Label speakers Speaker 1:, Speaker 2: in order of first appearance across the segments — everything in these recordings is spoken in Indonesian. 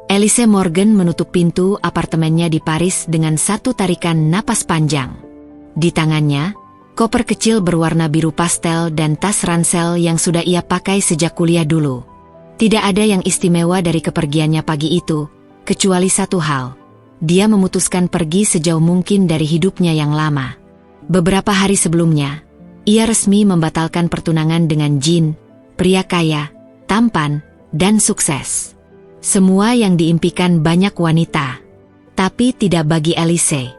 Speaker 1: Elise Morgan menutup pintu apartemennya di Paris dengan satu tarikan napas panjang. Di tangannya, koper kecil berwarna biru pastel dan tas ransel yang sudah ia pakai sejak kuliah dulu. Tidak ada yang istimewa dari kepergiannya pagi itu, kecuali satu hal. Dia memutuskan pergi sejauh mungkin dari hidupnya yang lama. Beberapa hari sebelumnya, ia resmi membatalkan pertunangan dengan Jean, pria kaya, tampan, dan sukses. Semua yang diimpikan banyak wanita. Tapi tidak bagi Elise.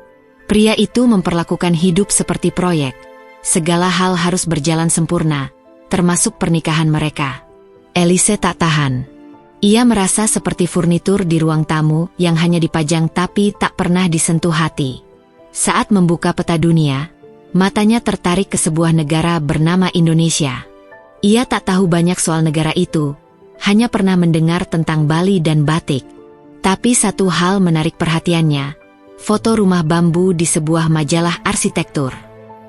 Speaker 1: Pria itu memperlakukan hidup seperti proyek. Segala hal harus berjalan sempurna, termasuk pernikahan mereka. Elise tak tahan. Ia merasa seperti furnitur di ruang tamu yang hanya dipajang tapi tak pernah disentuh hati. Saat membuka peta dunia, matanya tertarik ke sebuah negara bernama Indonesia. Ia tak tahu banyak soal negara itu, hanya pernah mendengar tentang Bali dan batik. Tapi satu hal menarik perhatiannya, foto rumah bambu di sebuah majalah arsitektur.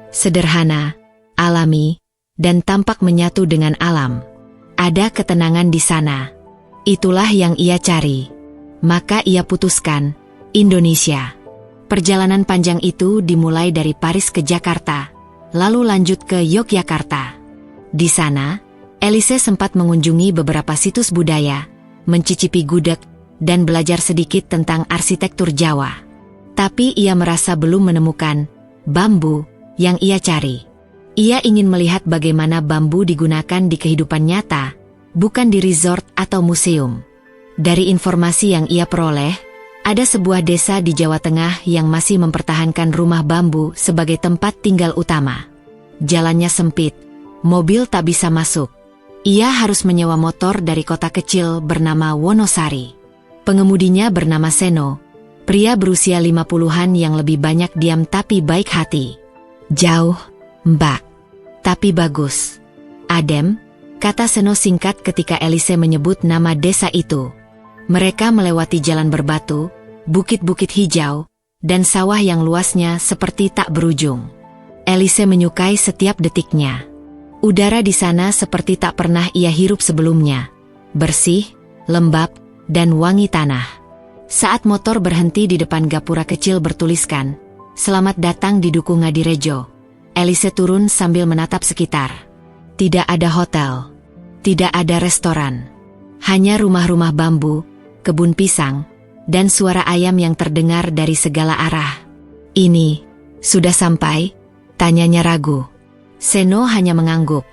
Speaker 1: Sederhana, alami, dan tampak menyatu dengan alam. Ada ketenangan di sana. Itulah yang ia cari. Maka ia putuskan, Indonesia. Perjalanan panjang itu dimulai dari Paris ke Jakarta, lalu lanjut ke Yogyakarta. Di sana, Elise sempat mengunjungi beberapa situs budaya, mencicipi gudeg, dan belajar sedikit tentang arsitektur Jawa. Tapi ia merasa belum menemukan bambu yang ia cari. Ia ingin melihat bagaimana bambu digunakan di kehidupan nyata, bukan di resort atau museum. Dari informasi yang ia peroleh, ada sebuah desa di Jawa Tengah yang masih mempertahankan rumah bambu sebagai tempat tinggal utama. Jalannya sempit, mobil tak bisa masuk. Ia harus menyewa motor dari kota kecil bernama Wonosari. Pengemudinya bernama Seno, pria berusia 50-an yang lebih banyak diam tapi baik hati. Jauh, Mbak. Tapi bagus. Adem, kata Seno singkat ketika Elise menyebut nama desa itu. Mereka melewati jalan berbatu, bukit-bukit hijau, dan sawah yang luasnya seperti tak berujung. Elise menyukai setiap detiknya. Udara di sana seperti tak pernah ia hirup sebelumnya. Bersih, lembab, dan wangi tanah. Saat motor berhenti di depan gapura kecil bertuliskan, "Selamat datang di Duku Ngadirejo." Elise turun sambil menatap sekitar. Tidak ada hotel. Tidak ada restoran. Hanya rumah-rumah bambu, kebun pisang, dan suara ayam yang terdengar dari segala arah. "Ini, sudah sampai?" tanyanya ragu. Seno hanya mengangguk,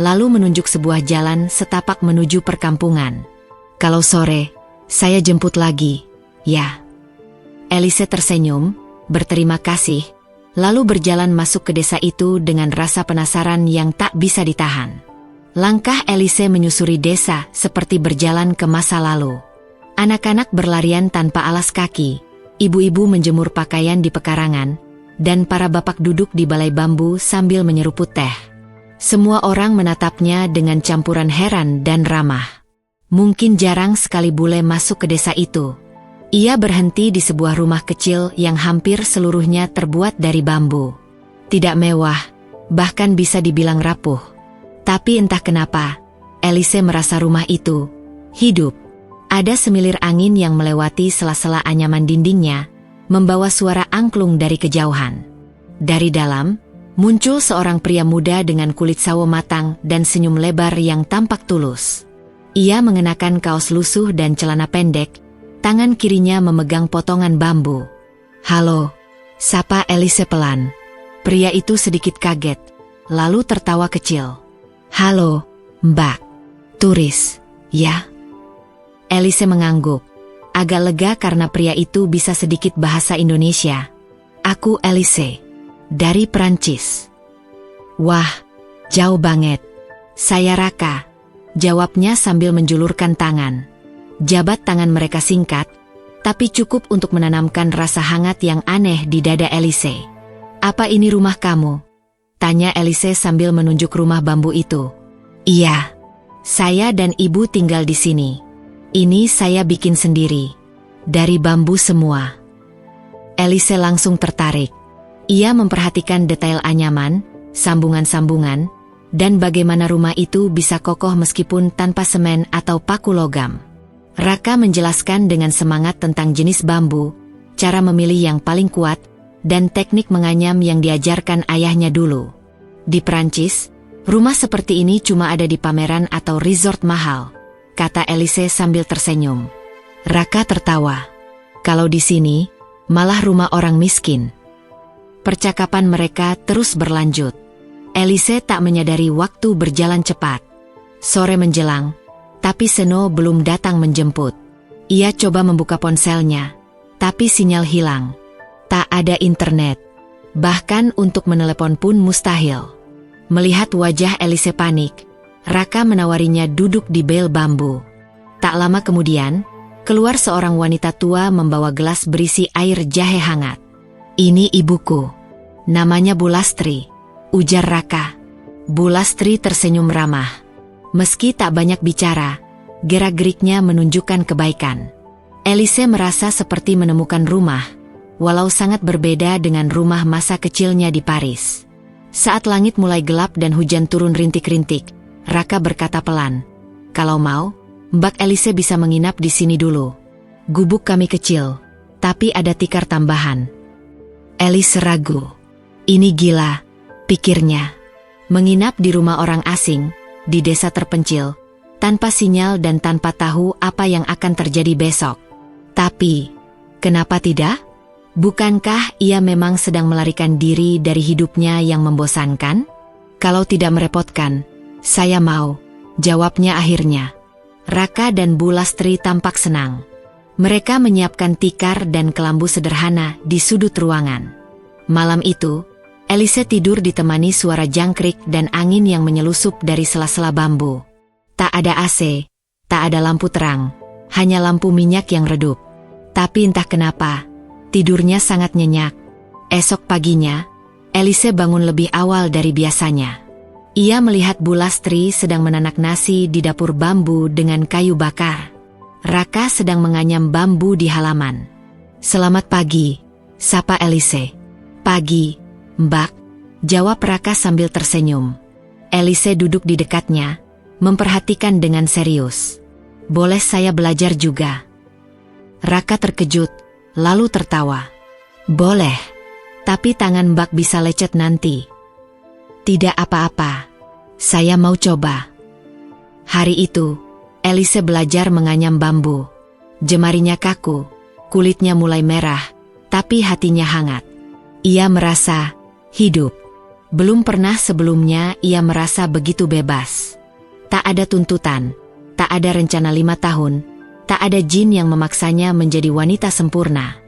Speaker 1: lalu menunjuk sebuah jalan setapak menuju perkampungan. "Kalau sore, saya jemput lagi, ya." Elise tersenyum, berterima kasih, lalu berjalan masuk ke desa itu dengan rasa penasaran yang tak bisa ditahan. Langkah Elise menyusuri desa seperti berjalan ke masa lalu. Anak-anak berlarian tanpa alas kaki, ibu-ibu menjemur pakaian di pekarangan, dan para bapak duduk di balai bambu sambil menyeruput teh. Semua orang menatapnya dengan campuran heran dan ramah. Mungkin jarang sekali bule masuk ke desa itu. Ia berhenti di sebuah rumah kecil yang hampir seluruhnya terbuat dari bambu. Tidak mewah, bahkan bisa dibilang rapuh. Tapi entah kenapa, Elise merasa rumah itu hidup. Ada semilir angin yang melewati sela-sela anyaman dindingnya, membawa suara angklung dari kejauhan. Dari dalam, muncul seorang pria muda dengan kulit sawo matang dan senyum lebar yang tampak tulus. Ia mengenakan kaos lusuh dan celana pendek, tangan kirinya memegang potongan bambu. "Halo," sapa Elise pelan. Pria itu sedikit kaget, lalu tertawa kecil. "Halo, Mbak. Turis, ya?" Elise mengangguk, agak lega karena pria itu bisa sedikit bahasa Indonesia. "Aku Elise, dari Prancis." "Wah, jauh banget." "Saya Raka," jawabnya sambil menjulurkan tangan. Jabat tangan mereka singkat, tapi cukup untuk menanamkan rasa hangat yang aneh di dada Elise. "Apa ini rumah kamu?" tanya Elise sambil menunjuk rumah bambu itu. "Iya, saya dan ibu tinggal di sini. Ini saya bikin sendiri. Dari bambu semua." Elise langsung tertarik. Ia memperhatikan detail anyaman, sambungan-sambungan, dan bagaimana rumah itu bisa kokoh meskipun tanpa semen atau paku logam. Raka menjelaskan dengan semangat tentang jenis bambu, cara memilih yang paling kuat, dan teknik menganyam yang diajarkan ayahnya dulu. Di Prancis, rumah seperti ini cuma ada di pameran atau resort mahal, kata Elise sambil tersenyum. Raka tertawa. Kalau di sini, malah rumah orang miskin. Percakapan mereka terus berlanjut. Elise tak menyadari waktu berjalan cepat. Sore menjelang, tapi Seno belum datang menjemput. Ia coba membuka ponselnya, tapi sinyal hilang. Tak ada internet. Bahkan untuk menelepon pun mustahil. Melihat wajah Elise panik, Raka menawarinya duduk di bel bambu. Tak lama kemudian, keluar seorang wanita tua membawa gelas berisi air jahe hangat. "Ini ibuku. Namanya Bu Lastri," ujar Raka. Bu Lastri tersenyum ramah. Meski tak banyak bicara, gerak-geriknya menunjukkan kebaikan. Elise merasa seperti menemukan rumah, walau sangat berbeda dengan rumah masa kecilnya di Paris. Saat langit mulai gelap dan hujan turun rintik-rintik, Raka berkata pelan, "Kalau mau, Mbak Elise bisa menginap di sini dulu. Gubuk kami kecil, tapi ada tikar tambahan." Elise ragu. Ini gila, pikirnya. Menginap di rumah orang asing, di desa terpencil, tanpa sinyal dan tanpa tahu apa yang akan terjadi besok. Tapi, kenapa tidak? Bukankah ia memang sedang melarikan diri dari hidupnya yang membosankan? "Kalau tidak merepotkan, saya mau," jawabnya akhirnya. Raka dan Bu Lastri tampak senang. Mereka menyiapkan tikar dan kelambu sederhana di sudut ruangan. Malam itu, Elise tidur ditemani suara jangkrik dan angin yang menyelusup dari sela-sela bambu. Tak ada AC, tak ada lampu terang, hanya lampu minyak yang redup. Tapi entah kenapa, tidurnya sangat nyenyak. Esok paginya, Elise bangun lebih awal dari biasanya. Ia melihat Bu Lastri sedang menanak nasi di dapur bambu dengan kayu bakar. Raka sedang menganyam bambu di halaman. "Selamat pagi," sapa Elise. "Pagi, Mbak," jawab Raka sambil tersenyum. Elise duduk di dekatnya, memperhatikan dengan serius. "Boleh saya belajar juga?" Raka terkejut, lalu tertawa. "Boleh, tapi tangan Mbak bisa lecet nanti." "Tidak apa-apa, saya mau coba." Hari itu, Elise belajar menganyam bambu. Jemarinya kaku, kulitnya mulai merah, tapi hatinya hangat. Ia merasa hidup. Belum pernah sebelumnya ia merasa begitu bebas. Tak ada tuntutan, tak ada rencana 5 tahun, tak ada jin yang memaksanya menjadi wanita sempurna.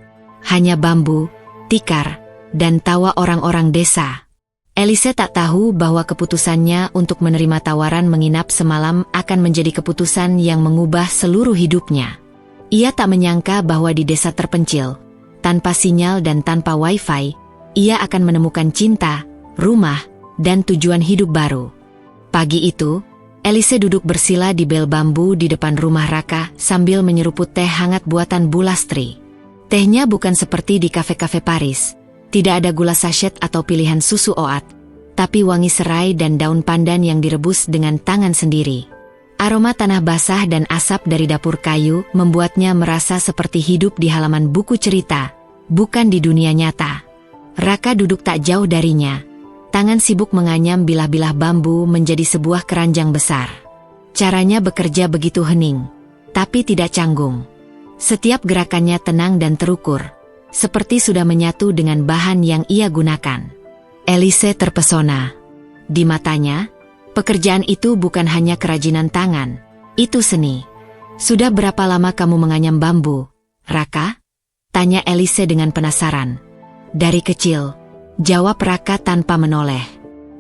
Speaker 1: Hanya bambu, tikar, dan tawa orang-orang desa. Elise tak tahu bahwa keputusannya untuk menerima tawaran menginap semalam akan menjadi keputusan yang mengubah seluruh hidupnya. Ia tak menyangka bahwa di desa terpencil, tanpa sinyal dan tanpa wifi, ia akan menemukan cinta, rumah, dan tujuan hidup baru. Pagi itu, Elise duduk bersila di bel bambu di depan rumah Raka sambil menyeruput teh hangat buatan Bu Lastri. Tehnya bukan seperti di kafe-kafe Paris, tidak ada gula sachet atau pilihan susu oat, tapi wangi serai dan daun pandan yang direbus dengan tangan sendiri. Aroma tanah basah dan asap dari dapur kayu membuatnya merasa seperti hidup di halaman buku cerita, bukan di dunia nyata. Raka duduk tak jauh darinya. Tangan sibuk menganyam bilah-bilah bambu menjadi sebuah keranjang besar. Caranya bekerja begitu hening, tapi tidak canggung. Setiap gerakannya tenang dan terukur, seperti sudah menyatu dengan bahan yang ia gunakan. Elise terpesona. Di matanya, pekerjaan itu bukan hanya kerajinan tangan, itu seni. "Sudah berapa lama kamu menganyam bambu, Raka?" tanya Elise dengan penasaran. "Dari kecil," jawab Raka tanpa menoleh.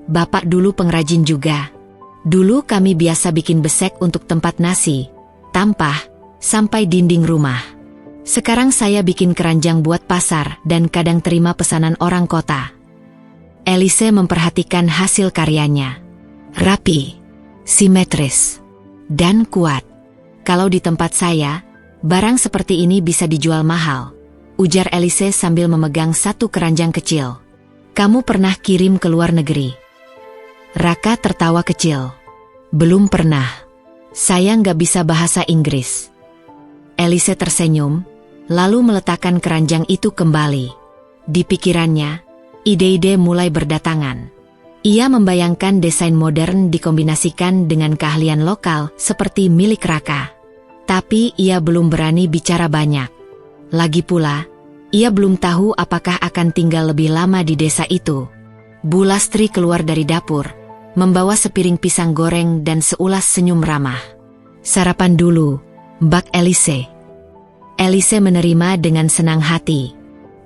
Speaker 1: "Bapak dulu pengrajin juga. Dulu kami biasa bikin besek untuk tempat nasi, tampah, sampai dinding rumah. Sekarang saya bikin keranjang buat pasar dan kadang terima pesanan orang kota." Elise memperhatikan hasil karyanya. Rapi, simetris, dan kuat. "Kalau di tempat saya, barang seperti ini bisa dijual mahal," ujar Elise sambil memegang satu keranjang kecil. "Kamu pernah kirim ke luar negeri?" Raka tertawa kecil. "Belum pernah. Saya nggak bisa bahasa Inggris." Elise tersenyum, lalu meletakkan keranjang itu kembali. Di pikirannya, ide-ide mulai berdatangan. Ia membayangkan desain modern dikombinasikan dengan keahlian lokal seperti milik Raka. Tapi ia belum berani bicara banyak. Lagi pula, ia belum tahu apakah akan tinggal lebih lama di desa itu. Bu Lastri keluar dari dapur, membawa sepiring pisang goreng dan seulas senyum ramah. "Sarapan dulu, Mbak Elise." Elise menerima dengan senang hati.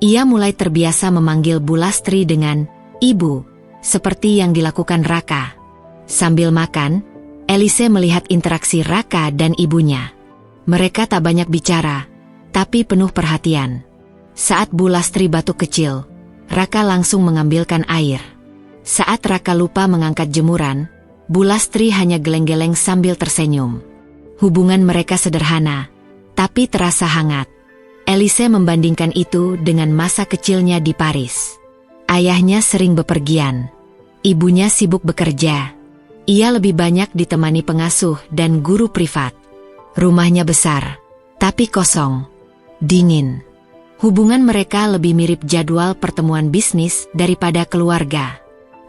Speaker 1: Ia mulai terbiasa memanggil Bu Lastri dengan Ibu, seperti yang dilakukan Raka. Sambil makan, Elise melihat interaksi Raka dan ibunya. Mereka tak banyak bicara, tapi penuh perhatian. Saat Bu Lastri batuk kecil, Raka langsung mengambilkan air. Saat Raka lupa mengangkat jemuran, Bu Lastri hanya geleng-geleng sambil tersenyum. Hubungan mereka sederhana, tapi terasa hangat. Elise membandingkan itu dengan masa kecilnya di Paris. Ayahnya sering bepergian. Ibunya sibuk bekerja. Ia lebih banyak ditemani pengasuh dan guru privat. Rumahnya besar, tapi kosong, dingin. Hubungan mereka lebih mirip jadwal pertemuan bisnis daripada keluarga.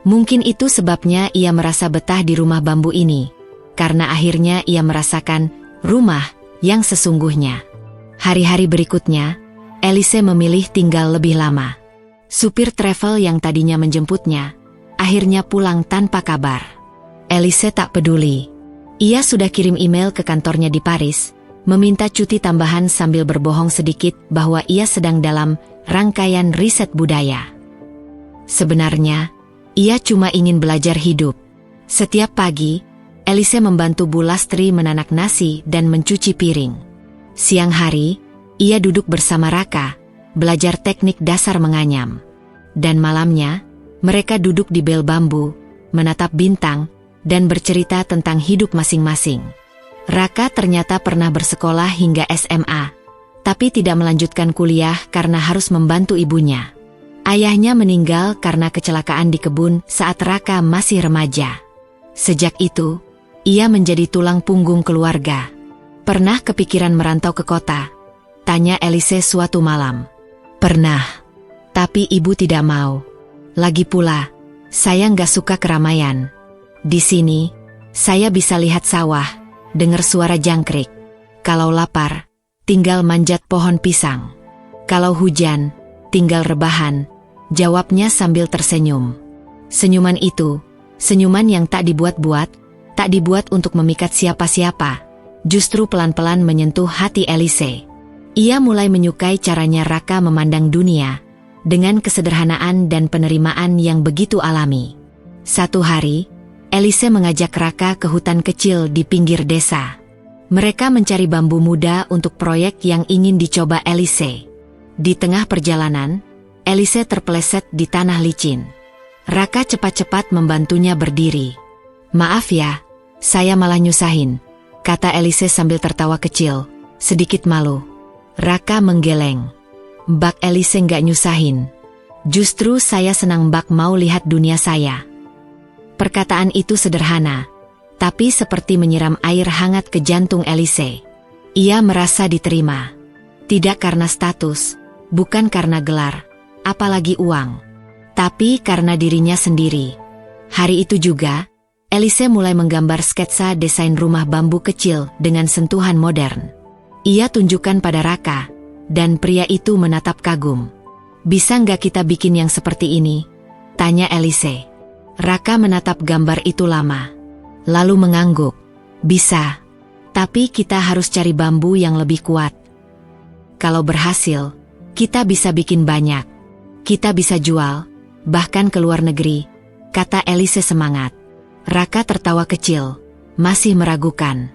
Speaker 1: Mungkin itu sebabnya ia merasa betah di rumah bambu ini, karena akhirnya ia merasakan rumah yang sesungguhnya. Hari-hari berikutnya, Elise memilih tinggal lebih lama. Supir travel yang tadinya menjemputnya, akhirnya pulang tanpa kabar. Elise tak peduli. Ia sudah kirim email ke kantornya di Paris, meminta cuti tambahan sambil berbohong sedikit bahwa ia sedang dalam rangkaian riset budaya. Sebenarnya, ia cuma ingin belajar hidup. Setiap pagi, Elise membantu Bu Lastri menanak nasi dan mencuci piring. Siang hari, ia duduk bersama Raka, belajar teknik dasar menganyam. Dan malamnya, mereka duduk di bel bambu, menatap bintang, dan bercerita tentang hidup masing-masing. Raka ternyata pernah bersekolah hingga SMA, tapi tidak melanjutkan kuliah karena harus membantu ibunya. Ayahnya meninggal karena kecelakaan di kebun saat Raka masih remaja. Sejak itu, ia menjadi tulang punggung keluarga. "Pernah kepikiran merantau ke kota?" tanya Elise suatu malam. "Pernah. Tapi ibu tidak mau. Lagi pula, saya nggak suka keramaian. Di sini, saya bisa lihat sawah, dengar suara jangkrik. Kalau lapar, tinggal manjat pohon pisang. Kalau hujan, tinggal rebahan," jawabnya sambil tersenyum. Senyuman itu, senyuman yang tak dibuat-buat, tak dibuat untuk memikat siapa-siapa, justru pelan-pelan menyentuh hati Elise. Ia mulai menyukai caranya Raka memandang dunia, dengan kesederhanaan dan penerimaan yang begitu alami. Satu hari, Elise mengajak Raka ke hutan kecil di pinggir desa. Mereka mencari bambu muda untuk proyek yang ingin dicoba Elise. Di tengah perjalanan, Elise terpeleset di tanah licin. Raka cepat-cepat membantunya berdiri. "Maaf ya, saya malah nyusahin," kata Elise sambil tertawa kecil, sedikit malu. Raka menggeleng. "Mbak Elise nggak nyusahin. Justru saya senang Mbak mau lihat dunia saya." Perkataan itu sederhana, tapi seperti menyiram air hangat ke jantung Elise. Ia merasa diterima. Tidak karena status, bukan karena gelar, apalagi uang, tapi karena dirinya sendiri. Hari itu juga, Elise mulai menggambar sketsa desain rumah bambu kecil dengan sentuhan modern. Ia tunjukkan pada Raka, dan pria itu menatap kagum. "Bisa nggak kita bikin yang seperti ini?" tanya Elise. Raka menatap gambar itu lama, lalu mengangguk. "Bisa, tapi kita harus cari bambu yang lebih kuat. Kalau berhasil, kita bisa bikin banyak. Kita bisa jual, bahkan ke luar negeri," kata Elise semangat. Raka tertawa kecil, masih meragukan.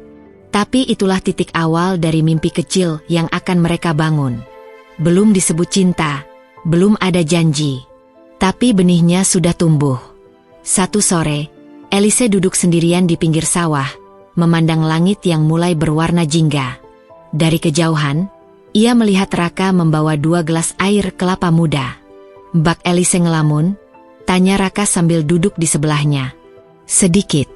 Speaker 1: Tapi itulah titik awal dari mimpi kecil yang akan mereka bangun. Belum disebut cinta, belum ada janji, tapi benihnya sudah tumbuh. Satu sore, Elise duduk sendirian di pinggir sawah, memandang langit yang mulai berwarna jingga. Dari kejauhan, ia melihat Raka membawa 2 gelas air kelapa muda. "Mbak Elise ngelamun?" tanya Raka sambil duduk di sebelahnya. "Sedikit.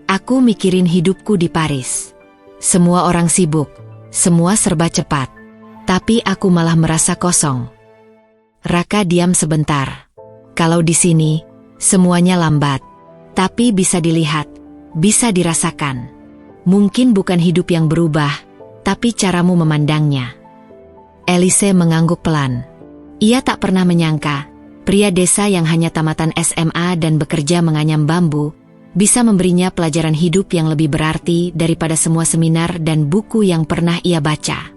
Speaker 1: Aku mikirin hidupku di Paris. Semua orang sibuk, Semua serba cepat. Tapi aku malah merasa kosong. Raka diam sebentar. Kalau di sini, semuanya lambat. Tapi bisa dilihat, bisa dirasakan. Mungkin bukan hidup yang berubah, tapi caramu memandangnya. Elise mengangguk pelan. Ia tak pernah menyangka, pria desa yang hanya tamatan SMA dan bekerja menganyam bambu, bisa memberinya pelajaran hidup yang lebih berarti daripada semua seminar dan buku yang pernah ia baca.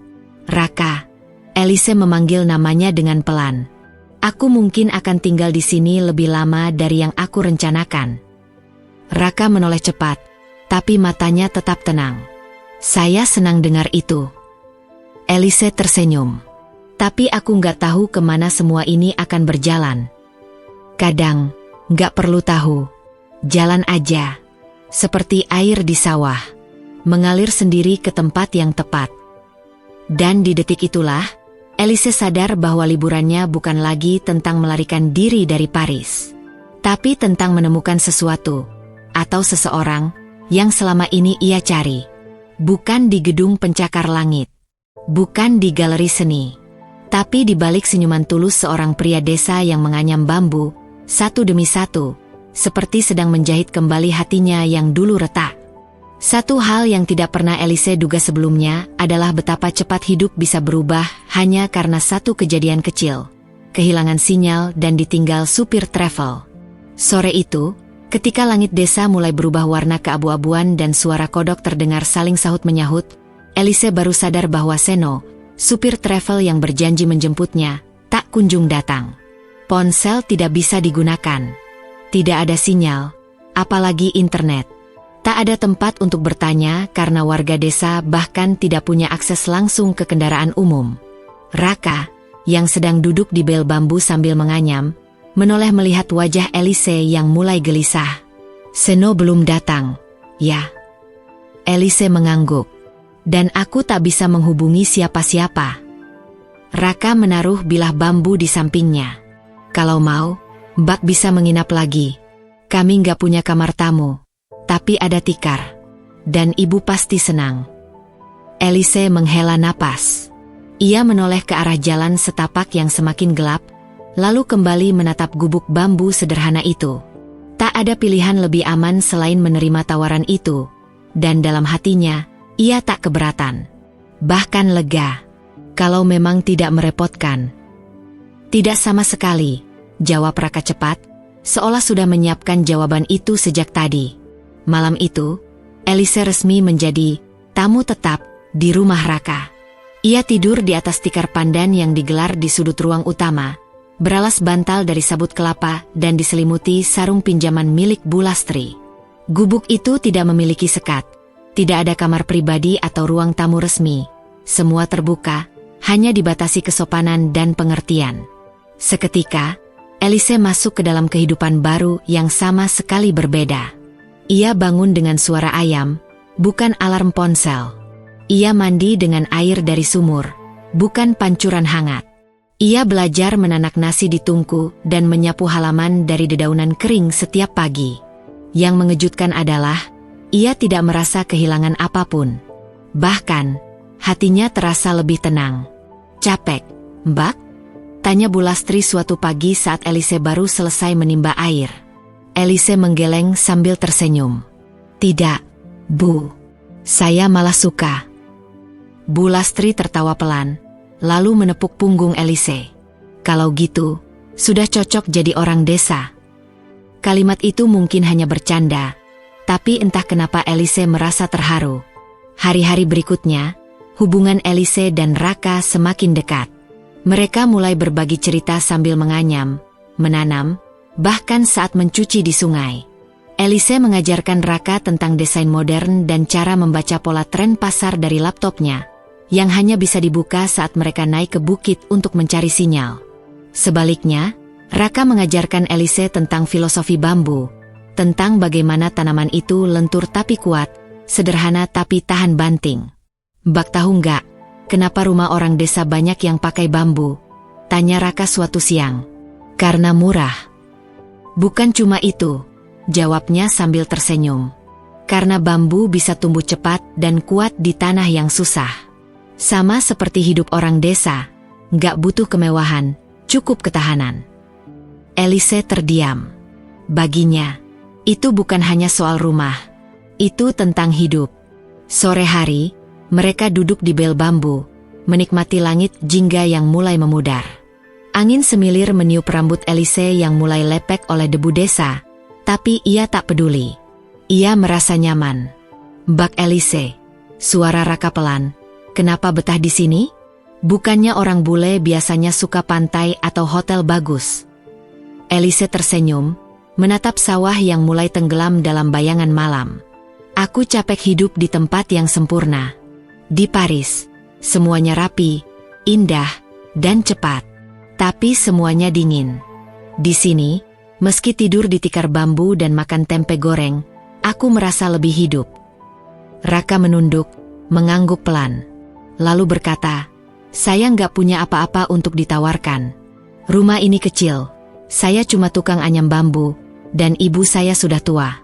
Speaker 1: Raka, Elise memanggil namanya dengan pelan. Aku mungkin akan tinggal di sini lebih lama dari yang aku rencanakan. Raka menoleh cepat, tapi matanya tetap tenang. Saya senang dengar itu. Elise tersenyum. Tapi aku nggak tahu kemana semua ini akan berjalan. Kadang, nggak perlu tahu. Jalan aja. Seperti air di sawah. Mengalir sendiri ke tempat yang tepat. Dan di detik itulah, Elise sadar bahwa liburannya bukan lagi tentang melarikan diri dari Paris. Tapi tentang menemukan sesuatu, atau seseorang, yang selama ini ia cari. Bukan di gedung pencakar langit. Bukan di galeri seni. Tapi di balik senyuman tulus seorang pria desa yang menganyam bambu, satu demi satu, seperti sedang menjahit kembali hatinya yang dulu retak. Satu hal yang tidak pernah Elise duga sebelumnya adalah betapa cepat hidup bisa berubah hanya karena satu kejadian kecil. Kehilangan sinyal dan ditinggal supir travel. Sore itu, ketika langit desa mulai berubah warna keabu-abuan dan suara kodok terdengar saling sahut-menyahut, Elise baru sadar bahwa Seno, supir travel yang berjanji menjemputnya, tak kunjung datang. Ponsel tidak bisa digunakan. Tidak ada sinyal, apalagi internet. Tak ada tempat untuk bertanya karena warga desa bahkan tidak punya akses langsung ke kendaraan umum. Raka, yang sedang duduk di bel bambu sambil menganyam, menoleh melihat wajah Elise yang mulai gelisah. Seno belum datang, ya. Elise mengangguk. Dan aku tak bisa menghubungi siapa-siapa. Raka menaruh bilah bambu di sampingnya. Kalau mau, Mbak bisa menginap lagi. Kami nggak punya kamar tamu. Tapi ada tikar. Dan ibu pasti senang. Elise menghela napas. Ia menoleh ke arah jalan setapak yang semakin gelap, lalu kembali menatap gubuk bambu sederhana itu. Tak ada pilihan lebih aman selain menerima tawaran itu. Dan dalam hatinya, ia tak keberatan. Bahkan lega. Kalau memang tidak merepotkan. Tidak sama sekali, jawab Raka cepat, seolah sudah menyiapkan jawaban itu sejak tadi. Malam itu, Elise resmi menjadi tamu tetap di rumah Raka. Ia tidur di atas tikar pandan yang digelar di sudut ruang utama, beralas bantal dari sabut kelapa dan diselimuti sarung pinjaman milik Bu Lastri. Gubuk itu tidak memiliki sekat, tidak ada kamar pribadi atau ruang tamu resmi. Semua terbuka, hanya dibatasi kesopanan dan pengertian. Seketika, Elise masuk ke dalam kehidupan baru yang sama sekali berbeda. Ia bangun dengan suara ayam, bukan alarm ponsel. Ia mandi dengan air dari sumur, bukan pancuran hangat. Ia belajar menanak nasi di tungku dan menyapu halaman dari dedaunan kering setiap pagi. Yang mengejutkan adalah, ia tidak merasa kehilangan apapun. Bahkan, hatinya terasa lebih tenang. Capek, Mbak? Tanya Bu Lastri suatu pagi saat Elise baru selesai menimba air. Elise menggeleng sambil tersenyum. Tidak, Bu. Saya malah suka. Bu Lastri tertawa pelan, lalu menepuk punggung Elise. Kalau gitu, sudah cocok jadi orang desa. Kalimat itu mungkin hanya bercanda, tapi entah kenapa Elise merasa terharu. Hari-hari berikutnya, hubungan Elise dan Raka semakin dekat. Mereka mulai berbagi cerita sambil menganyam, menanam, bahkan saat mencuci di sungai. Elise mengajarkan Raka tentang desain modern dan cara membaca pola tren pasar dari laptopnya, yang hanya bisa dibuka saat mereka naik ke bukit untuk mencari sinyal. Sebaliknya, Raka mengajarkan Elise tentang filosofi bambu, tentang bagaimana tanaman itu lentur tapi kuat, sederhana tapi tahan banting. Mbak tahu nggak, kenapa rumah orang desa banyak yang pakai bambu? Tanya Raka suatu siang. Karena murah. Bukan cuma itu, jawabnya sambil tersenyum. Karena bambu bisa tumbuh cepat dan kuat di tanah yang susah. Sama seperti hidup orang desa, nggak butuh kemewahan, cukup ketahanan. Elise terdiam. Baginya, itu bukan hanya soal rumah. Itu tentang hidup. Sore hari, mereka duduk di bel bambu, menikmati langit jingga yang mulai memudar. Angin semilir meniup rambut Elise yang mulai lepek oleh debu desa, tapi ia tak peduli. Ia merasa nyaman. "Mbak Elise," suara Raka pelan, "kenapa betah di sini? Bukannya orang bule biasanya suka pantai atau hotel bagus?" Elise tersenyum, menatap sawah yang mulai tenggelam dalam bayangan malam. "Aku capek hidup di tempat yang sempurna. Di Paris, semuanya rapi, indah, dan cepat. Tapi semuanya dingin. Di sini, meski tidur di tikar bambu dan makan tempe goreng, aku merasa lebih hidup." Raka menunduk, mengangguk pelan. Lalu berkata, "Saya nggak punya apa-apa untuk ditawarkan. Rumah ini kecil. Saya cuma tukang anyam bambu, dan ibu saya sudah tua."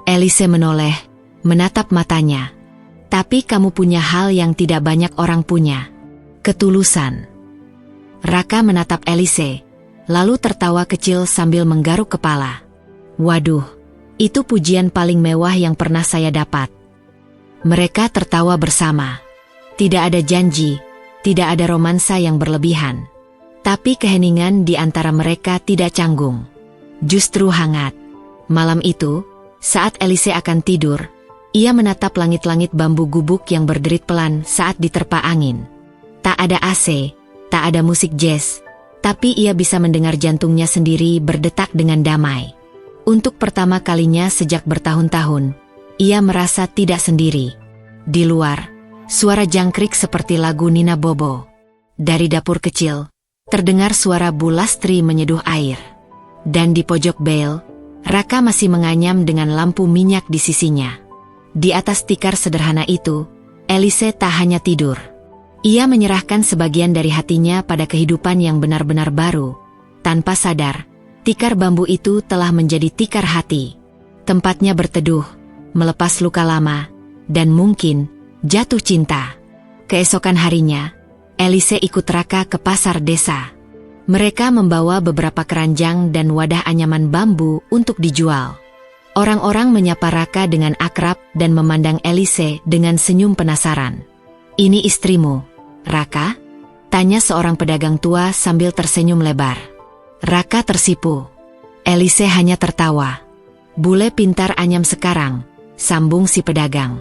Speaker 1: Elise menoleh, menatap matanya. "Tapi kamu punya hal yang tidak banyak orang punya. Ketulusan." Raka menatap Elise, lalu tertawa kecil sambil menggaruk kepala. "Waduh, itu pujian paling mewah yang pernah saya dapat." Mereka tertawa bersama. Tidak ada janji, tidak ada romansa yang berlebihan. Tapi keheningan di antara mereka tidak canggung. Justru hangat. Malam itu, saat Elise akan tidur, ia menatap langit-langit bambu gubuk yang berderit pelan saat diterpa angin. Tak ada AC, tak ada musik jazz, tapi ia bisa mendengar jantungnya sendiri berdetak dengan damai. Untuk pertama kalinya sejak bertahun-tahun, ia merasa tidak sendiri. Di luar, suara jangkrik seperti lagu Nina Bobo. Dari dapur kecil, terdengar suara Bu Lastri menyeduh air. Dan di pojok bel, Raka masih menganyam dengan lampu minyak di sisinya. Di atas tikar sederhana itu, Elise tak hanya tidur. Ia menyerahkan sebagian dari hatinya pada kehidupan yang benar-benar baru. Tanpa sadar, tikar bambu itu telah menjadi tikar hati. Tempatnya berteduh, melepas luka lama, dan mungkin jatuh cinta. Keesokan harinya, Elise ikut Raka ke pasar desa. Mereka membawa beberapa keranjang dan wadah anyaman bambu untuk dijual. Orang-orang menyapa Raka dengan akrab dan memandang Elise dengan senyum penasaran. "Ini istrimu, Raka?" tanya seorang pedagang tua sambil tersenyum lebar. Raka tersipu. Elise hanya tertawa. "Bule pintar anyam sekarang," sambung si pedagang.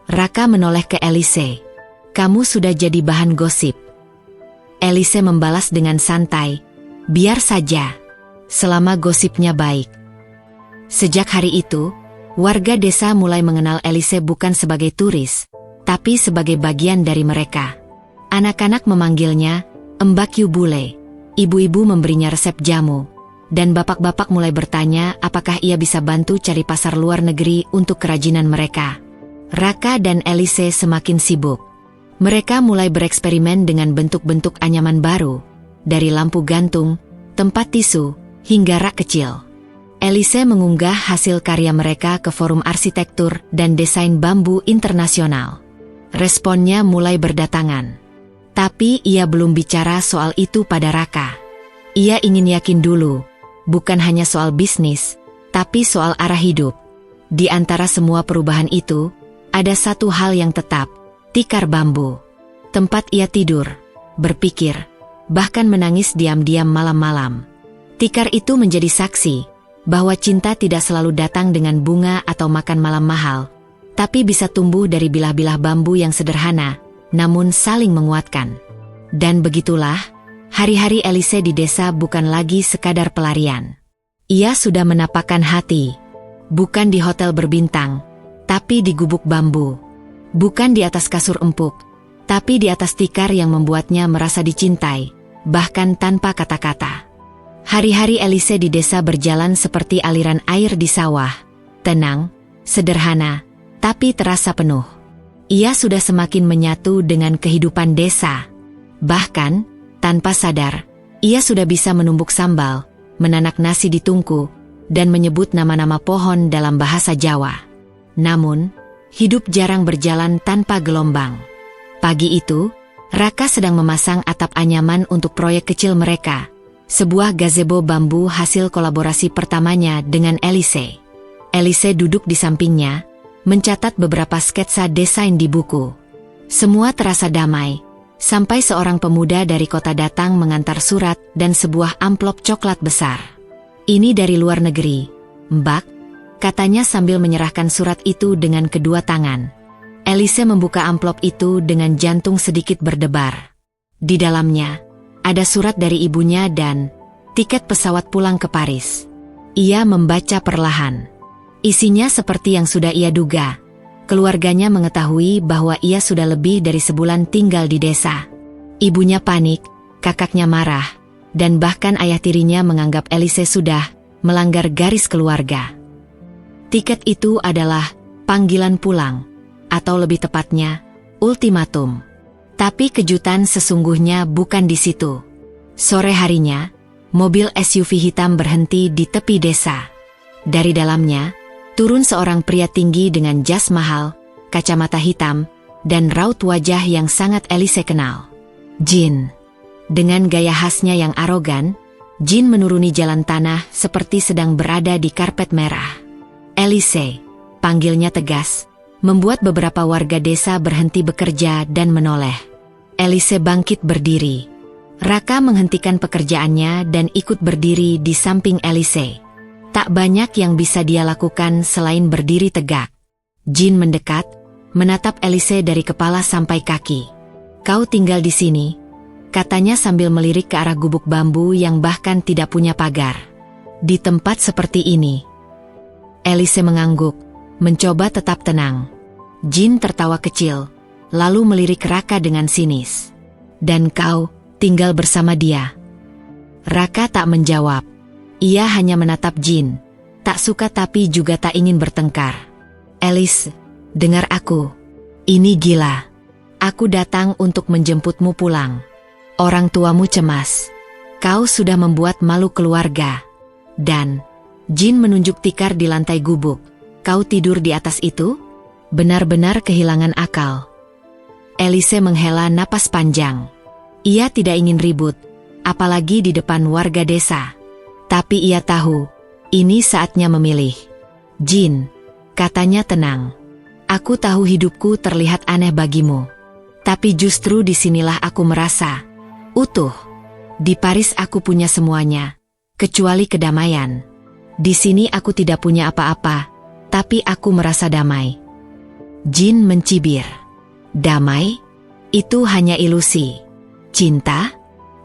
Speaker 1: Raka menoleh ke Elise. "Kamu sudah jadi bahan gosip." Elise membalas dengan santai, "Biar saja, selama gosipnya baik." Sejak hari itu, warga desa mulai mengenal Elise bukan sebagai turis, tapi sebagai bagian dari mereka. Anak-anak memanggilnya Mbak Yu Bule, ibu-ibu memberinya resep jamu, dan bapak-bapak mulai bertanya apakah ia bisa bantu cari pasar luar negeri untuk kerajinan mereka. Raka dan Elise semakin sibuk. Mereka mulai bereksperimen dengan bentuk-bentuk anyaman baru, dari lampu gantung, tempat tisu, hingga rak kecil. Elise mengunggah hasil karya mereka ke forum arsitektur dan desain bambu internasional. Responnya mulai berdatangan. Tapi ia belum bicara soal itu pada Raka. Ia ingin yakin dulu, bukan hanya soal bisnis, tapi soal arah hidup. Di antara semua perubahan itu, ada satu hal yang tetap, tikar bambu. Tempat ia tidur, berpikir, bahkan menangis diam-diam malam-malam. Tikar itu menjadi saksi bahwa cinta tidak selalu datang dengan bunga atau makan malam mahal, tapi bisa tumbuh dari bilah-bilah bambu yang sederhana, namun saling menguatkan. Dan begitulah, hari-hari Elise di desa bukan lagi sekadar pelarian. Ia sudah menapakkan hati, bukan di hotel berbintang, tapi di gubuk bambu. Bukan di atas kasur empuk, tapi di atas tikar yang membuatnya merasa dicintai, bahkan tanpa kata-kata. Hari-hari Elise di desa berjalan seperti aliran air di sawah, tenang, sederhana, tapi terasa penuh. Ia sudah semakin menyatu dengan kehidupan desa. Bahkan, tanpa sadar, ia sudah bisa menumbuk sambal, menanak nasi di tungku, dan menyebut nama-nama pohon dalam bahasa Jawa. Namun, hidup jarang berjalan tanpa gelombang. Pagi itu, Raka sedang memasang atap anyaman untuk proyek kecil mereka, sebuah gazebo bambu hasil kolaborasi pertamanya dengan Elise. Elise duduk di sampingnya, mencatat beberapa sketsa desain di buku. Semua terasa damai, sampai seorang pemuda dari kota datang mengantar surat dan sebuah amplop coklat besar. "Ini dari luar negeri, Mbak," katanya sambil menyerahkan surat itu dengan kedua tangan. Elise membuka amplop itu dengan jantung sedikit berdebar. Di dalamnya, ada surat dari ibunya dan tiket pesawat pulang ke Paris. Ia membaca perlahan. Isinya seperti yang sudah ia duga. Keluarganya mengetahui bahwa ia sudah lebih dari sebulan tinggal di desa. Ibunya panik, kakaknya marah, dan bahkan ayah tirinya menganggap Elise sudah melanggar garis keluarga. Tiket itu adalah panggilan pulang, atau lebih tepatnya, ultimatum. Tapi kejutan sesungguhnya bukan di situ. Sore harinya, mobil SUV hitam berhenti di tepi desa. Dari dalamnya, turun seorang pria tinggi dengan jas mahal, kacamata hitam, dan raut wajah yang sangat Elise kenal. Jin. Dengan gaya khasnya yang arogan, Jin menuruni jalan tanah seperti sedang berada di karpet merah. "Elise," panggilnya tegas, membuat beberapa warga desa berhenti bekerja dan menoleh. Elise bangkit berdiri. Raka menghentikan pekerjaannya dan ikut berdiri di samping Elise. Tak banyak yang bisa dia lakukan selain berdiri tegak. Jin mendekat, menatap Elise dari kepala sampai kaki. "Kau tinggal di sini," katanya sambil melirik ke arah gubuk bambu yang bahkan tidak punya pagar. "Di tempat seperti ini." Elise mengangguk, mencoba tetap tenang. Jin tertawa kecil, lalu melirik Raka dengan sinis. "Dan kau tinggal bersama dia?" Raka tak menjawab. Ia hanya menatap Jin, tak suka tapi juga tak ingin bertengkar. "Elise, dengar aku. Ini gila. Aku datang untuk menjemputmu pulang. Orang tuamu cemas. Kau sudah membuat malu keluarga. Dan," Jin menunjuk tikar di lantai gubuk, "kau tidur di atas itu? Benar-benar kehilangan akal." Elise menghela napas panjang. Ia tidak ingin ribut, apalagi di depan warga desa. Tapi ia tahu, ini saatnya memilih. "Jin," katanya tenang, "aku tahu hidupku terlihat aneh bagimu. Tapi justru disinilah aku merasa utuh. Di Paris aku punya semuanya, kecuali kedamaian. Di sini aku tidak punya apa-apa, tapi aku merasa damai." Jin mencibir. "Damai? Itu hanya ilusi. Cinta?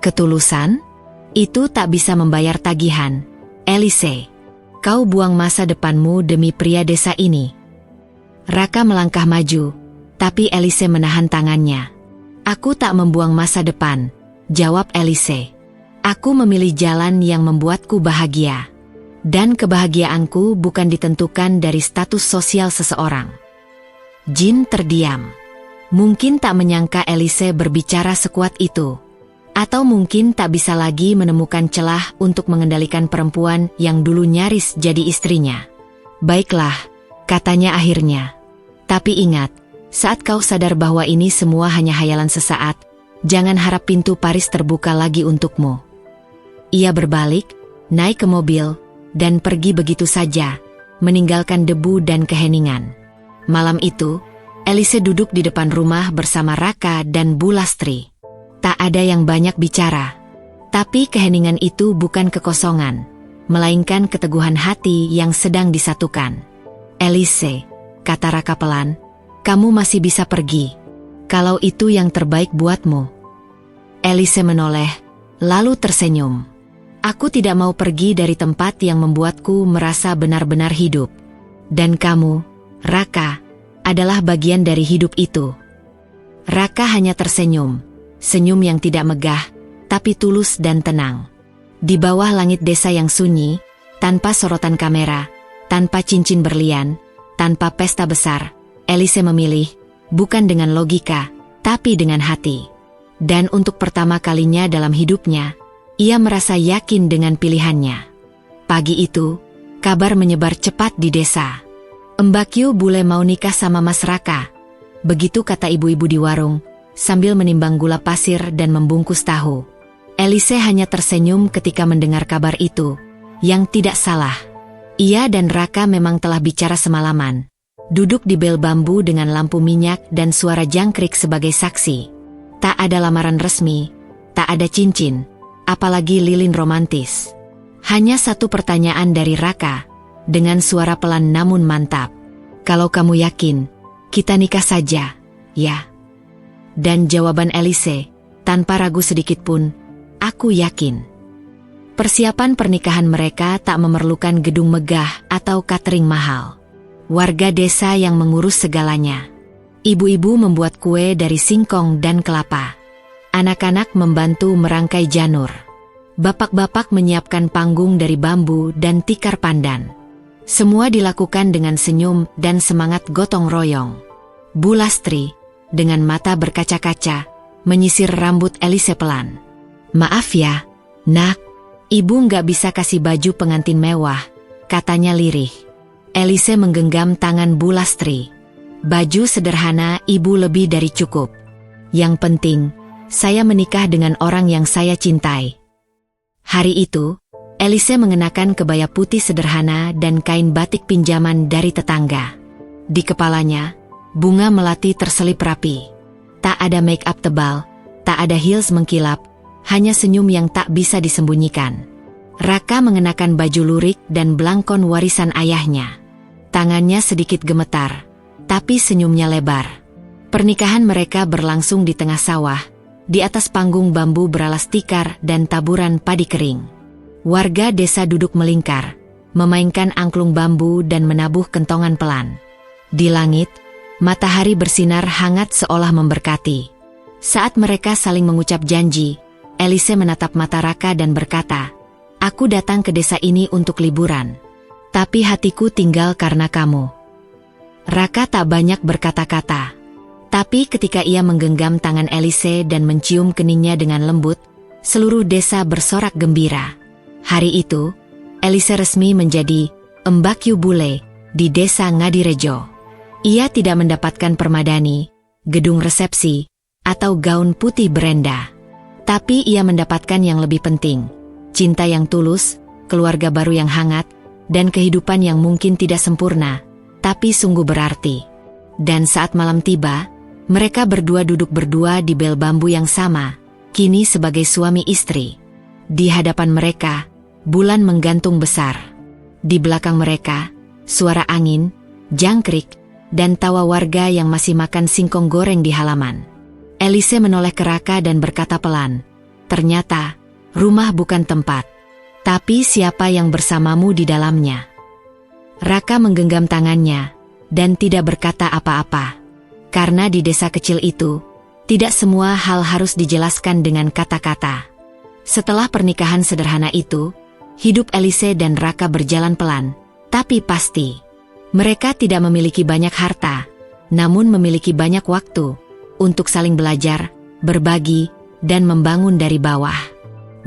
Speaker 1: Ketulusan? Itu tak bisa membayar tagihan. Elise, kau buang masa depanmu demi pria desa ini." Raka melangkah maju, tapi Elise menahan tangannya. "Aku tak membuang masa depan," jawab Elise. "Aku memilih jalan yang membuatku bahagia. Dan kebahagiaanku bukan ditentukan dari status sosial seseorang." Jin terdiam. Mungkin tak menyangka Elise berbicara sekuat itu. Atau mungkin tak bisa lagi menemukan celah untuk mengendalikan perempuan yang dulu nyaris jadi istrinya. "Baiklah," katanya akhirnya. "Tapi ingat, saat kau sadar bahwa ini semua hanya hayalan sesaat, jangan harap pintu Paris terbuka lagi untukmu." Ia berbalik, naik ke mobil, dan pergi begitu saja, meninggalkan debu dan keheningan. Malam itu, Elise duduk di depan rumah bersama Raka dan Bu Lastri. Tak ada yang banyak bicara. Tapi keheningan itu bukan kekosongan, melainkan keteguhan hati yang sedang disatukan. "Elise," kata Raka pelan, "kamu masih bisa pergi. Kalau itu yang terbaik buatmu." Elise menoleh, lalu tersenyum. "Aku tidak mau pergi dari tempat yang membuatku merasa benar-benar hidup. Dan kamu, Raka, adalah bagian dari hidup itu." Raka hanya tersenyum, senyum yang tidak megah, tapi tulus dan tenang. Di bawah langit desa yang sunyi, tanpa sorotan kamera, tanpa cincin berlian, tanpa pesta besar, Elise memilih, bukan dengan logika, tapi dengan hati. Dan untuk pertama kalinya dalam hidupnya, ia merasa yakin dengan pilihannya. Pagi itu, kabar menyebar cepat di desa. "Mbak Kyu bule mau nikah sama Mas Raka." Begitu kata ibu-ibu di warung, sambil menimbang gula pasir dan membungkus tahu. Elise hanya tersenyum ketika mendengar kabar itu. Yang tidak salah, ia dan Raka memang telah bicara semalaman. Duduk di bel bambu dengan lampu minyak dan suara jangkrik sebagai saksi. Tak ada lamaran resmi, tak ada cincin, apalagi lilin romantis. Hanya satu pertanyaan dari Raka, dengan suara pelan namun mantap. Kalau kamu yakin, kita nikah saja, ya? Dan jawaban Elise, tanpa ragu sedikit pun, aku yakin. Persiapan pernikahan mereka tak memerlukan gedung megah atau catering mahal. Warga desa yang mengurus segalanya. Ibu-ibu membuat kue dari singkong dan kelapa. Anak-anak membantu merangkai janur. Bapak-bapak menyiapkan panggung dari bambu dan tikar pandan. Semua dilakukan dengan senyum dan semangat gotong royong. Bu Lastri, dengan mata berkaca-kaca, menyisir rambut Elise pelan. Maaf ya, nak. Ibu nggak bisa kasih baju pengantin mewah, katanya lirih. Elise menggenggam tangan Bu Lastri. Baju sederhana ibu lebih dari cukup. Yang penting, saya menikah dengan orang yang saya cintai. Hari itu, Elise mengenakan kebaya putih sederhana dan kain batik pinjaman dari tetangga. Di kepalanya, bunga melati terselip rapi. Tak ada make up tebal, tak ada heels mengkilap, hanya senyum yang tak bisa disembunyikan. Raka mengenakan baju lurik dan belangkon warisan ayahnya. Tangannya sedikit gemetar, tapi senyumnya lebar. Pernikahan mereka berlangsung di tengah sawah, di atas panggung bambu beralas tikar dan taburan padi kering. Warga desa duduk melingkar, memainkan angklung bambu dan menabuh kentongan pelan. Di langit, matahari bersinar hangat seolah memberkati. Saat mereka saling mengucap janji, Elise menatap mata Raka dan berkata, "Aku datang ke desa ini untuk liburan. Tapi hatiku tinggal karena kamu." Raka tak banyak berkata-kata. Tapi ketika ia menggenggam tangan Elise dan mencium keningnya dengan lembut, seluruh desa bersorak gembira. Hari itu, Elise resmi menjadi Mbakyu Bule di desa Ngadirejo. Ia tidak mendapatkan permadani, gedung resepsi, atau gaun putih berenda. Tapi ia mendapatkan yang lebih penting, cinta yang tulus, keluarga baru yang hangat, dan kehidupan yang mungkin tidak sempurna, tapi sungguh berarti. Dan saat malam tiba, mereka berdua duduk berdua di bel bambu yang sama, kini sebagai suami istri. Di hadapan mereka, bulan menggantung besar. Di belakang mereka, suara angin, jangkrik, dan tawa warga yang masih makan singkong goreng di halaman. Elise menoleh ke Raka dan berkata pelan, "Ternyata, rumah bukan tempat, tapi siapa yang bersamamu di dalamnya." Raka menggenggam tangannya, dan tidak berkata apa-apa. Karena di desa kecil itu, tidak semua hal harus dijelaskan dengan kata-kata. Setelah pernikahan sederhana itu, hidup Elise dan Raka berjalan pelan, tapi pasti. Mereka tidak memiliki banyak harta, namun memiliki banyak waktu untuk saling belajar, berbagi, dan membangun dari bawah.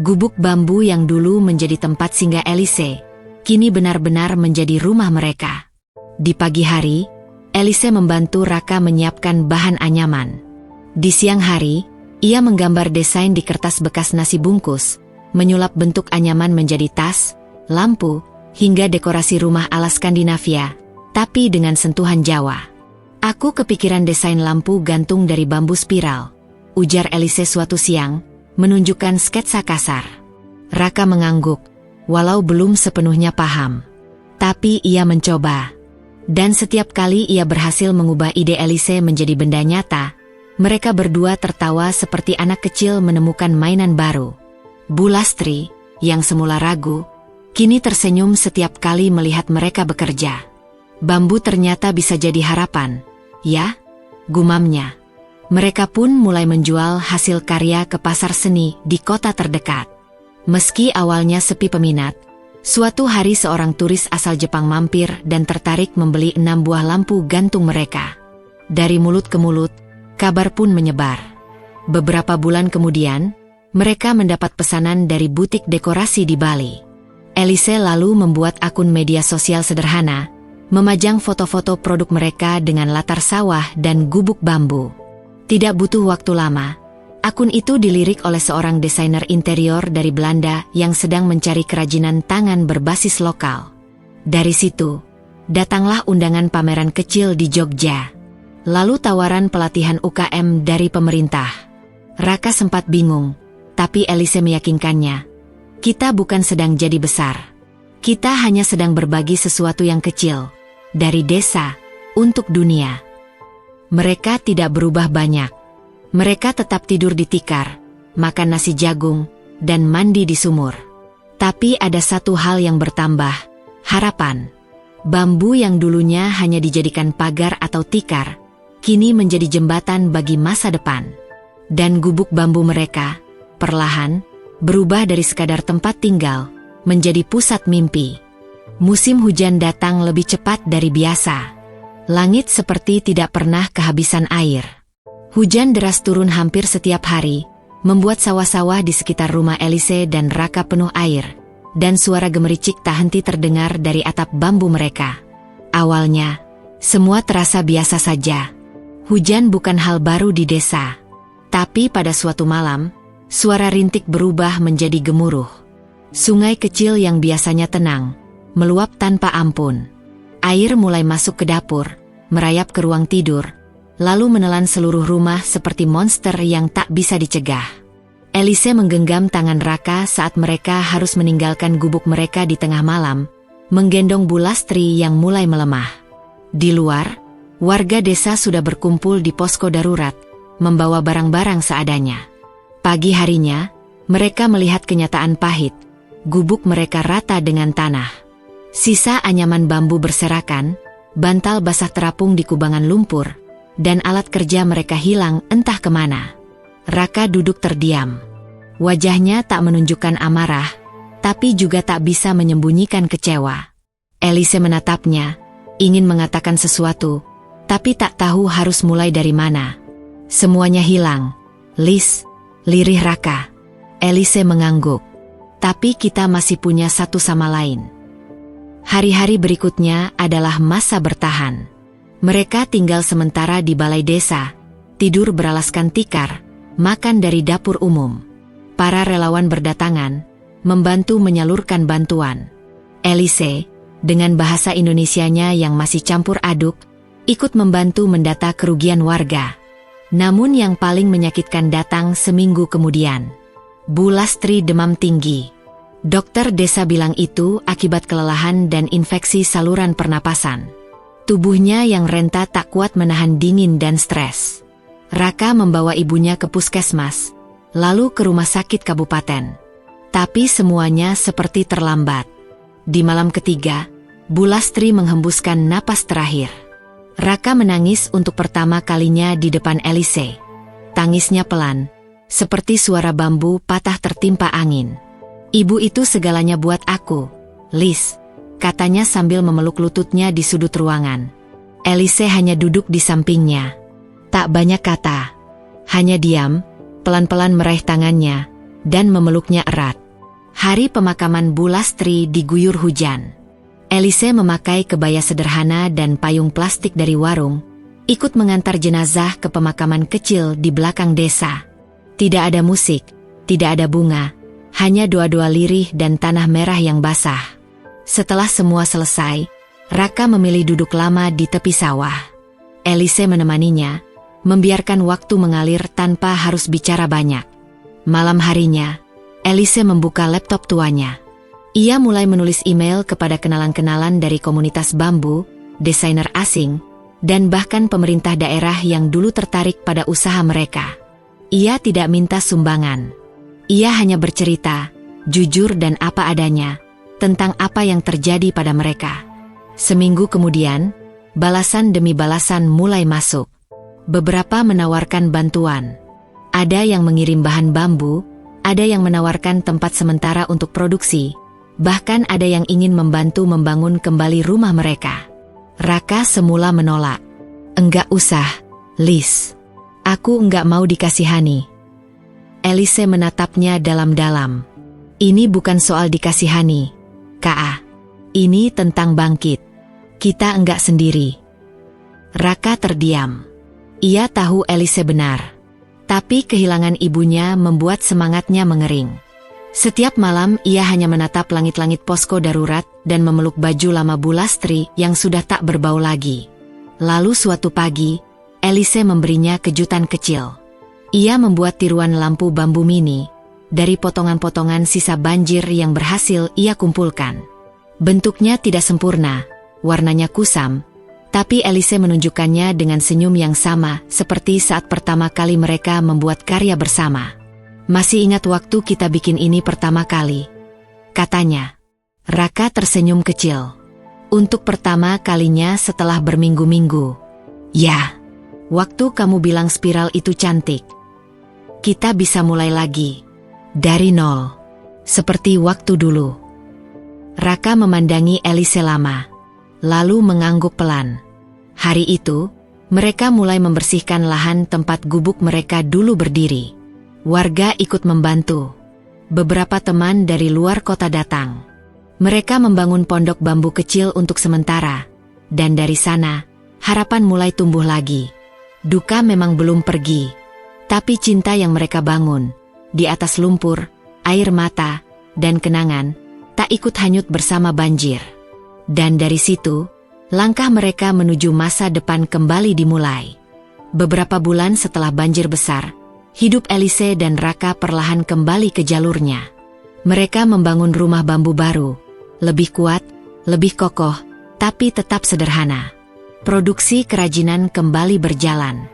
Speaker 1: Gubuk bambu yang dulu menjadi tempat singgah Elise, kini benar-benar menjadi rumah mereka. Di pagi hari, Elise membantu Raka menyiapkan bahan anyaman. Di siang hari, ia menggambar desain di kertas bekas nasi bungkus, menyulap bentuk anyaman menjadi tas, lampu, hingga dekorasi rumah ala Skandinavia, tapi dengan sentuhan Jawa. "Aku kepikiran desain lampu gantung dari bambu spiral," ujar Elise suatu siang, menunjukkan sketsa kasar. Raka mengangguk, walau belum sepenuhnya paham. Tapi ia mencoba. Dan setiap kali ia berhasil mengubah ide Elise menjadi benda nyata, mereka berdua tertawa seperti anak kecil menemukan mainan baru. Bu Lastri, yang semula ragu, kini tersenyum setiap kali melihat mereka bekerja. "Bambu ternyata bisa jadi harapan, ya?" gumamnya. Mereka pun mulai menjual hasil karya ke pasar seni di kota terdekat. Meski awalnya sepi peminat, suatu hari seorang turis asal Jepang mampir dan tertarik membeli 6 buah lampu gantung mereka. Dari mulut ke mulut, kabar pun menyebar. Beberapa bulan kemudian, mereka mendapat pesanan dari butik dekorasi di Bali. Elise lalu membuat akun media sosial sederhana, memajang foto-foto produk mereka dengan latar sawah dan gubuk bambu. Tidak butuh waktu lama. Akun itu dilirik oleh seorang desainer interior dari Belanda yang sedang mencari kerajinan tangan berbasis lokal. Dari situ, datanglah undangan pameran kecil di Jogja. Lalu tawaran pelatihan UKM dari pemerintah. Raka sempat bingung, tapi Elise meyakinkannya. Kita bukan sedang jadi besar. Kita hanya sedang berbagi sesuatu yang kecil. Dari desa, untuk dunia. Mereka tidak berubah banyak. Mereka tetap tidur di tikar, makan nasi jagung, dan mandi di sumur. Tapi ada satu hal yang bertambah, harapan. Bambu yang dulunya hanya dijadikan pagar atau tikar, kini menjadi jembatan bagi masa depan. Dan gubuk bambu mereka, perlahan, berubah dari sekadar tempat tinggal, menjadi pusat mimpi. Musim hujan datang lebih cepat dari biasa. Langit seperti tidak pernah kehabisan air. Hujan deras turun hampir setiap hari, membuat sawah-sawah di sekitar rumah Elise dan Raka penuh air, dan suara gemericik tak henti terdengar dari atap bambu mereka. Awalnya, semua terasa biasa saja. Hujan bukan hal baru di desa. Tapi pada suatu malam, suara rintik berubah menjadi gemuruh. Sungai kecil yang biasanya tenang, meluap tanpa ampun. Air mulai masuk ke dapur, merayap ke ruang tidur, lalu menelan seluruh rumah seperti monster yang tak bisa dicegah. Elise menggenggam tangan Raka saat mereka harus meninggalkan gubuk mereka di tengah malam, menggendong Bu Lastri yang mulai melemah. Di luar, warga desa sudah berkumpul di posko darurat, membawa barang-barang seadanya. Pagi harinya, mereka melihat kenyataan pahit. Gubuk mereka rata dengan tanah. Sisa anyaman bambu berserakan, bantal basah terapung di kubangan lumpur, dan alat kerja mereka hilang entah kemana. Raka duduk terdiam. Wajahnya tak menunjukkan amarah, tapi juga tak bisa menyembunyikan kecewa. Elise menatapnya, ingin mengatakan sesuatu, tapi tak tahu harus mulai dari mana. Semuanya hilang. Lis, lirih Raka. Elise mengangguk. Tapi kita masih punya satu sama lain. Hari-hari berikutnya adalah masa bertahan. Mereka tinggal sementara di balai desa, tidur beralaskan tikar, makan dari dapur umum. Para relawan berdatangan, membantu menyalurkan bantuan. Elise, dengan bahasa Indonesianya yang masih campur aduk, ikut membantu mendata kerugian warga. Namun yang paling menyakitkan datang seminggu kemudian. Bu Lastri demam tinggi. Dokter desa bilang itu akibat kelelahan dan infeksi saluran pernapasan. Tubuhnya yang renta tak kuat menahan dingin dan stres. Raka membawa ibunya ke puskesmas, lalu ke rumah sakit kabupaten. Tapi semuanya seperti terlambat. Di malam ketiga, Bu Lastri menghembuskan napas terakhir. Raka menangis untuk pertama kalinya di depan Elise. Tangisnya pelan, seperti suara bambu patah tertimpa angin. Ibu itu segalanya buat aku, Lis, katanya sambil memeluk lututnya di sudut ruangan. Elise hanya duduk di sampingnya. Tak banyak kata. Hanya diam, pelan-pelan meraih tangannya, dan memeluknya erat. Hari pemakaman Bu Lastri diguyur hujan. Elise memakai kebaya sederhana dan payung plastik dari warung, ikut mengantar jenazah ke pemakaman kecil di belakang desa. Tidak ada musik, tidak ada bunga, hanya doa-doa lirih dan tanah merah yang basah. Setelah semua selesai, Raka memilih duduk lama di tepi sawah. Elise menemaninya, membiarkan waktu mengalir tanpa harus bicara banyak. Malam harinya, Elise membuka laptop tuanya. Ia mulai menulis email kepada kenalan-kenalan dari komunitas bambu, desainer asing, dan bahkan pemerintah daerah yang dulu tertarik pada usaha mereka. Ia tidak minta sumbangan. Ia hanya bercerita, jujur dan apa adanya, tentang apa yang terjadi pada mereka. Seminggu kemudian, balasan demi balasan mulai masuk. Beberapa menawarkan bantuan. Ada yang mengirim bahan bambu, ada yang menawarkan tempat sementara untuk produksi, bahkan ada yang ingin membantu membangun kembali rumah mereka. Raka semula menolak. Enggak usah, Lis. Aku enggak mau dikasihani. Elise menatapnya dalam-dalam. Ini bukan soal dikasihani, Ka. Ini tentang bangkit. Kita enggak sendiri. Raka terdiam. Ia tahu Elise benar. Tapi kehilangan ibunya membuat semangatnya mengering. Setiap malam ia hanya menatap langit-langit posko darurat dan memeluk baju lama Bu Lastri yang sudah tak berbau lagi. Lalu suatu pagi, Elise memberinya kejutan kecil. Ia membuat tiruan lampu bambu mini dari potongan-potongan sisa banjir yang berhasil ia kumpulkan. Bentuknya tidak sempurna, warnanya kusam, tapi Elise menunjukkannya dengan senyum yang sama seperti saat pertama kali mereka membuat karya bersama. "Masih ingat waktu kita bikin ini pertama kali?" katanya. Raka tersenyum kecil. "Untuk pertama kalinya setelah berminggu-minggu." "Ya, waktu kamu bilang spiral itu cantik. Kita bisa mulai lagi. Dari nol. Seperti waktu dulu." Raka memandangi Elise lama, lalu mengangguk pelan. Hari itu, mereka mulai membersihkan lahan tempat gubuk mereka dulu berdiri. Warga ikut membantu. Beberapa teman dari luar kota datang. Mereka membangun pondok bambu kecil untuk sementara. Dan dari sana, harapan mulai tumbuh lagi. Duka memang belum pergi. Tapi cinta yang mereka bangun, di atas lumpur, air mata, dan kenangan, tak ikut hanyut bersama banjir. Dan dari situ, langkah mereka menuju masa depan kembali dimulai. Beberapa bulan setelah banjir besar, hidup Elise dan Raka perlahan kembali ke jalurnya. Mereka membangun rumah bambu baru, lebih kuat, lebih kokoh, tapi tetap sederhana. Produksi kerajinan kembali berjalan.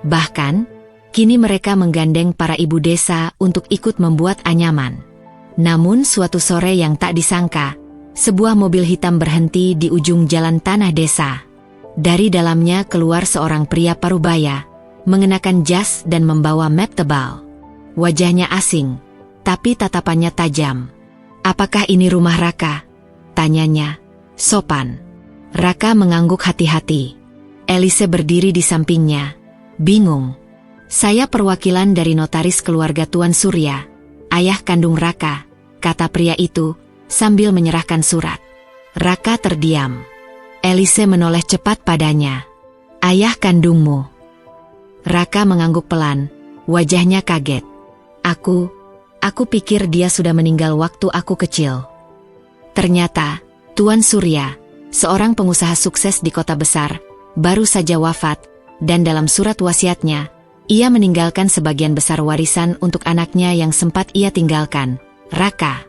Speaker 1: Bahkan, kini mereka menggandeng para ibu desa untuk ikut membuat anyaman. Namun suatu sore yang tak disangka, sebuah mobil hitam berhenti di ujung jalan tanah desa. Dari dalamnya keluar seorang pria parubaya, mengenakan jas dan membawa map tebal. Wajahnya asing, tapi tatapannya tajam. "Apakah ini rumah Raka?" tanyanya, sopan. Raka mengangguk hati-hati. Elise berdiri di sampingnya, bingung. "Saya perwakilan dari notaris keluarga Tuan Surya, ayah kandung Raka," kata pria itu, sambil menyerahkan surat. Raka terdiam. Elise menoleh cepat padanya. "Ayah kandungmu?" Raka mengangguk pelan, wajahnya kaget. Aku pikir dia sudah meninggal waktu aku kecil." Ternyata, Tuan Surya, seorang pengusaha sukses di kota besar, baru saja wafat, dan dalam surat wasiatnya, ia meninggalkan sebagian besar warisan untuk anaknya yang sempat ia tinggalkan, Raka.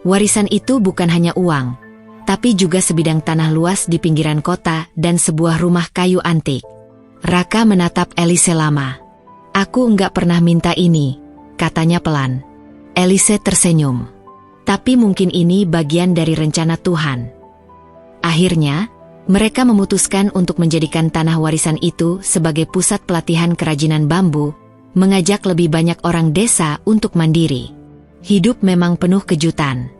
Speaker 1: Warisan itu bukan hanya uang, tapi juga sebidang tanah luas di pinggiran kota dan sebuah rumah kayu antik. Raka menatap Elise lama. "Aku enggak pernah minta ini," katanya pelan. Elise tersenyum. "Tapi mungkin ini bagian dari rencana Tuhan." Akhirnya, mereka memutuskan untuk menjadikan tanah warisan itu sebagai pusat pelatihan kerajinan bambu, mengajak lebih banyak orang desa untuk mandiri. Hidup memang penuh kejutan.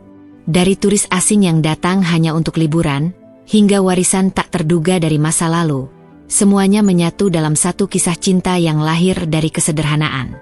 Speaker 1: Dari turis asing yang datang hanya untuk liburan, hingga warisan tak terduga dari masa lalu. Semuanya menyatu dalam satu kisah cinta yang lahir dari kesederhanaan.